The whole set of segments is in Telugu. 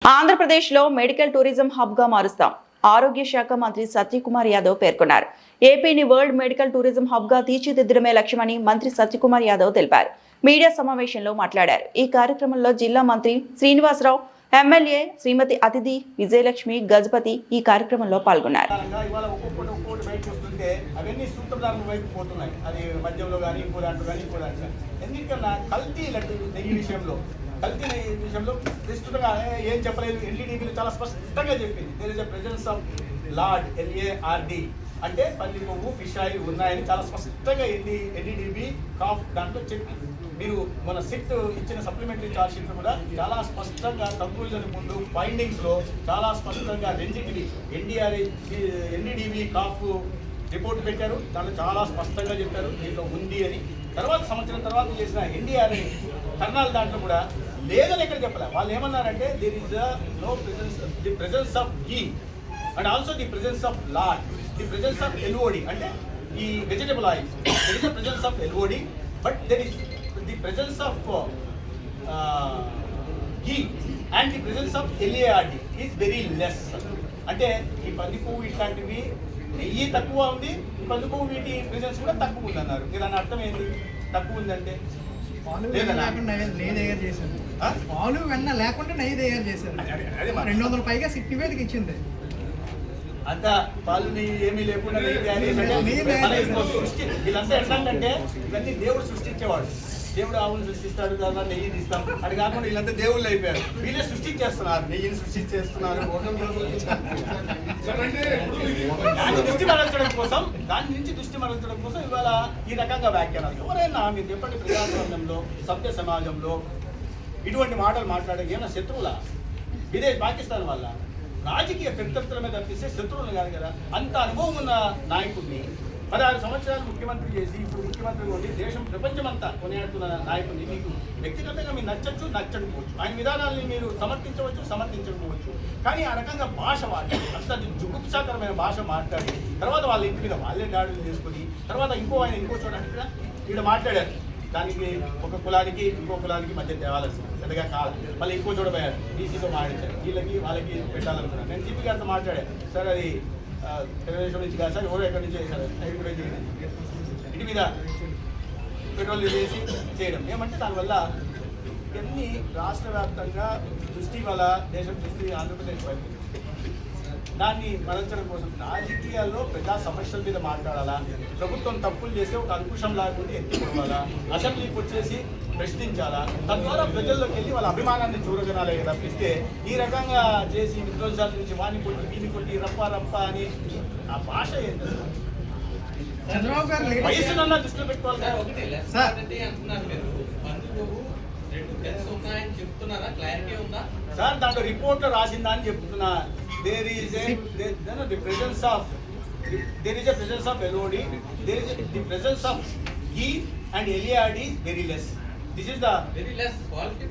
ఆంధ్రప్రదేశ్లో మెడికల్ టూరిజం హబ్గా మారుస్తాం. ఆరోగ్య శాఖ మంత్రి సత్యకుమార్ యాదవ్ పేర్కొన్నారు. ఏపీని వరల్డ్ మెడికల్ టూరిజం హబ్గా తీర్చిదిద్దడమే లక్ష్యమని మంత్రి సత్యకుమార్ యాదవ్ తెలిపారు. మీడియా సమావేశంలో మాట్లాడారు. ఈ కార్యక్రమంలో జిల్లా మంత్రి శ్రీనివాసరావు, ఎమ్మెల్యే శ్రీమతి అతిథి విజయలక్ష్మి, గజపతి ఈ కార్యక్రమంలో పాల్గొన్నారు. కల్తీ విషయంలో విస్తృతంగా ఏం చెప్పలేదు. ఎన్డీడీబీలో చాలా స్పష్టంగా చెప్పింది. There is a presence of lard LARD అంటే పల్లి కొవ్వు, ఫిష్ ఆయిల్ ఉన్నాయని చాలా స్పష్టంగా ఎన్డీడీబీ కాఫ్ దాంట్లో చెప్పింది. మీరు మన సిట్ ఇచ్చిన సప్లిమెంటరీ ఛార్జ్ షీట్ కూడా చాలా స్పష్టంగా కంక్లూజన్ ముందు ఫైండింగ్స్లో చాలా స్పష్టంగా రెండింటిని ఎన్డీడీబీ కాఫ్ రిపోర్ట్ పెట్టారు. దాంట్లో చాలా స్పష్టంగా చెప్పారు దీంట్లో ఉంది అని. తర్వాత సంవత్సరం తర్వాత చేసిన NDRI కర్నాల్ దాంట్లో కూడా లేదని ఎక్కడ చెప్పలే. వాళ్ళు ఏమన్నారంటే there is no presence, the presence of ghee and also the presence of lard, the presence of LOD అంటే ఈ vegetable oil. There is the presence of LOD but there is the presence of ghee and the presence of LARD is very less. అంటే ఈ పంది పువ్వు ఇట్లాంటివి నెయ్యి తక్కువ ఉంది, పంది పువ్వు వీటి ప్రెజెన్స్ కూడా తక్కువ ఉంది అన్నారు. దాని అర్థం ఏంటి? తక్కువ ఉందంటే పాలు వెన్న లేకుండా నెయ్యి తయారు చేశారు. 200 పైగా సిట్ నివేదిక ఇచ్చింది. అంతా పాలు నెయ్యి ఏమీ లేకుండా వీళ్ళంతా ఎట్లాంటే ఇవన్నీ దేవుడు సృష్టించేవాడు. దేవుడు ఆవును సృష్టిస్తాడు, దాని నెయ్యి తీస్తాం. అది కాకుండా వీళ్ళంతా దేవుళ్ళు అయిపోయారు. వీళ్ళే సృష్టించేస్తున్నారు, నెయ్యిని సృష్టించేస్తున్నారు. దాన్ని దృష్టి మరల్చడం కోసం, దాని నుంచి దృష్టి మరల్చడం కోసం ఇవాళ ఈ రకంగా వ్యాఖ్యానాలు. ఎవరైనా మీరు చెప్పండి, ప్రజాస్వామ్యంలో, సభ్య సమాజంలో ఇటువంటి మాటలు మాట్లాడే ఏమైనా శత్రువులా? పాకిస్తాన్ వల్ల రాజకీయ ప్రత్యర్థుల మీద తప్పిస్తే శత్రువులు కాదు కదా. అంత అనుభవం ఉన్న నాయకుడిని 16 సంవత్సరాలు ముఖ్యమంత్రి చేసి ఇప్పుడు ముఖ్యమంత్రి ఉండి దేశం ప్రపంచమంతా కొనియాడుతున్న నాయకుడిని మీకు వ్యక్తిగతంగా మీరు నచ్చచ్చు, నచ్చకపోవచ్చు. ఆయన విధానాన్ని మీరు సమర్థించవచ్చు, సమర్థించకపోవచ్చు. కానీ ఆ రకంగా భాష మాట్లాడి, అసలు జుగుప్సాకరమైన భాష మాట్లాడి, తర్వాత వాళ్ళ ఇంటి మీద వాళ్ళే దాడులు చేసుకుని, తర్వాత ఆయన ఇంకో చోట ఇక్కడ మాట్లాడారు. దానికి ఒక కులానికి ఇంకో కులానికి మధ్య తేవాల్సింది పెద్దగా కాదు. మళ్ళీ ఇంకో చోట పోయారు, బీసీతో మాట్లాడారు. వాళ్ళకి పెట్టాలనుకున్నాను. నేను జీపీ గారితో మాట్లాడాను. సార్ అది తెలుగుదేశం నుంచి కాదు సార్, ఎవరో ఎక్కడి నుంచి చేశారు, అది కూడా చేయడం, ఇంటి మీద పెట్రోల్ వేసి చేయడం. ఏమంటే దానివల్ల ఇవన్నీ రాష్ట్ర వ్యాప్తంగా దృష్టి వల్ల దేశం దృష్టి ఆంధ్రప్రదేశ్ వైపు దాన్ని మరల్చడం కోసం రాజకీయాల్లో ప్రజా సమస్యల మీద మాట్లాడాలా, ప్రభుత్వం తప్పులు చేస్తే ఒక అంకుశం లాగా ఎత్తిపోవాలా, అసెంబ్లీకి వచ్చేసి ప్రశ్నించాలా, తద్వారా ప్రజల్లోకి వెళ్ళి వాళ్ళ అభిమానాన్ని చూరగనాలే తప్పిస్తే ఈ రకంగా చేసి విధ్వంసాల నుంచి వాణి కొట్టి వీని కొట్టి రప్ప అని ఆ భాష ఏంటి? చంద్రబాబు గారు వయసునన్నా దృష్టిలో పెట్టుకోవాలి సార్. దాంట్లో రిపోర్ట్లో రాసిందా అని చెప్తున్నా. There is a presence of LOD. There is the presence of ghee and LARD is very less. This is the very less quality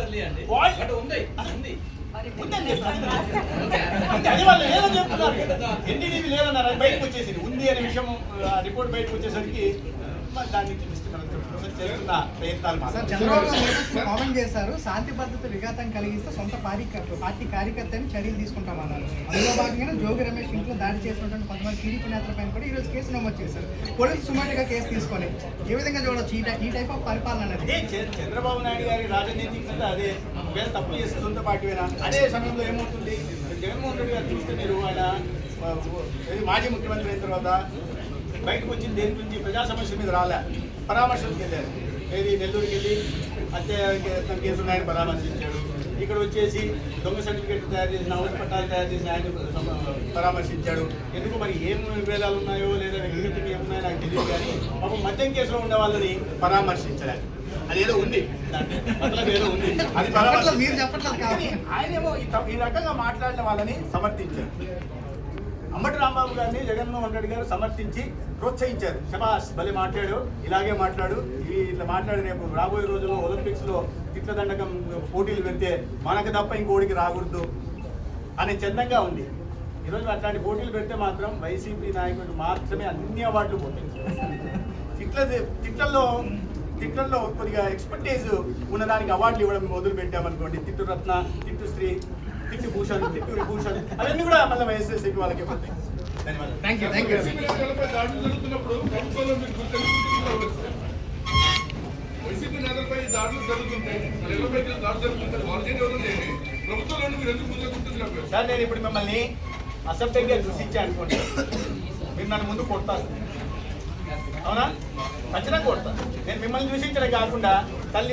only and but ఉంది అది వాళ్ళు లేదని చెప్తున్నారు. NDDB లేదన్నారు, అది బయటకు వచ్చేసింది. ఉంది అనే విషయం రిపోర్ట్ బయటకు వచ్చేసరికి దాన్ని చేస్తున్న ప్రయత్నాలు కామెంట్ చేశారు. శాంతి భద్రత విఘాతం కలిగిస్తే సొంత పార్టీ కార్యకర్తని చర్యలు తీసుకుంటామన్నారు. అందులో భాగంగా జోగి రమేష్ ఇంట్లో దాడి చేసినటువంటి కొంతమంది టీడీపీ నేతలపైన కూడా ఈరోజు కేసు నమోదు చేశారు. పోలీసులు సుమారుగా కేసు తీసుకొని ఏ విధంగా చూడవచ్చు ఈ టైప్ ఆఫ్ పరిపాలన అనేది? చంద్రబాబు నాయుడు గారి రాజనీతికి అదే ఒకవేళ తప్పు చేస్తే సొంత పార్టీ అయినా అదే సమయంలో ఏమవుతుంది? జగన్మోహన్ రెడ్డి గారు చూస్తే మీరు ఆయన మాజీ ముఖ్యమంత్రి అయిన తర్వాత బయటకు వచ్చింది దేని గురించి? ప్రజా సమస్యల మీద రాలే, పరామర్శలకు వెళ్ళారు. ఏది నెల్లూరుకి వెళ్ళి హత్య కేసు ఉన్నాయని పరామర్శించాడు. ఇక్కడ వచ్చేసి దొంగ సర్టిఫికేట్ తయారు చేసిన, హౌస్ పట్టాలు తయారు చేసిన ఆయన పరామర్శించాడు. ఎందుకు మరి ఏం విభేదాలు ఉన్నాయో లేదా వ్యక్తిగతంగా ఏమున్నాయో నాకు తెలియదు. కానీ పాపం మద్యం కేసులో ఉన్న వాళ్ళని పరామర్శించలేదు. అదేదో ఉంది, ఏదో ఉంది, అది పరామర్శ మీరు చెప్పట్లేదు. ఆయనేమో ఈ రకంగా మాట్లాడిన వాళ్ళని సమర్థించారు. అంబటి రాంబాబు గారిని జగన్మోహన్ రెడ్డి గారు సమర్థించి ప్రోత్సహించారు. శబాష్, భలే మాట్లాడు, ఇలాగే మాట్లాడు, ఇట్లా మాట్లాడి రేపు రాబోయే రోజుల్లో ఒలింపిక్స్లో తిట్ల దండకం పోటీలు పెడితే మనకు తప్ప ఇంకోడికి రాకూడదు అనే చందంగా ఉంది. ఈరోజు అట్లాంటి పోటీలు పెడితే మాత్రం వైసీపీ నాయకుడు మాత్రమే అన్ని అవార్డులు పోతాయి. తిట్లలో తిట్లలో కొద్దిగా ఎక్స్పర్టైజ్ ఉన్నదానికి అవార్డులు ఇవ్వడం మొదలు పెట్టామనుకోండి, తిట్టు రత్న, తిట్టు శ్రీ, తిట్టు భూషణ్, తిట్టు విభూషణ్, అవన్నీ కూడా మళ్ళీ వైఎస్ఆర్సీపీ వాళ్ళకి పోతాయి. ధన్యవాదాలు. థ్యాంక్ యూ దాడులు జరుగుతున్నప్పుడు ప్రభుత్వంలో మీరు గుర్తించుకుంటున్నారు. వైసీపీ నేతలపై దాడులు జరుగుతుంటాయి, ఇళ్లపై దాడులు జరుగుతుంటాయి, వాళ్ళకి ఎవరు లేని ప్రభుత్వంలో మీరు ఎందుకు ముందు గుర్తించలేకపోయారు? సార్ నేను ఇప్పుడు మిమ్మల్ని అసభ్యంగా దూషించా అనుకోండి, మీరు నన్ను ముందు కొడతారు, అవునా? ఖచ్చితంగా కొడతారు. నేను మిమ్మల్ని దూషించడం కాకుండా తల్లి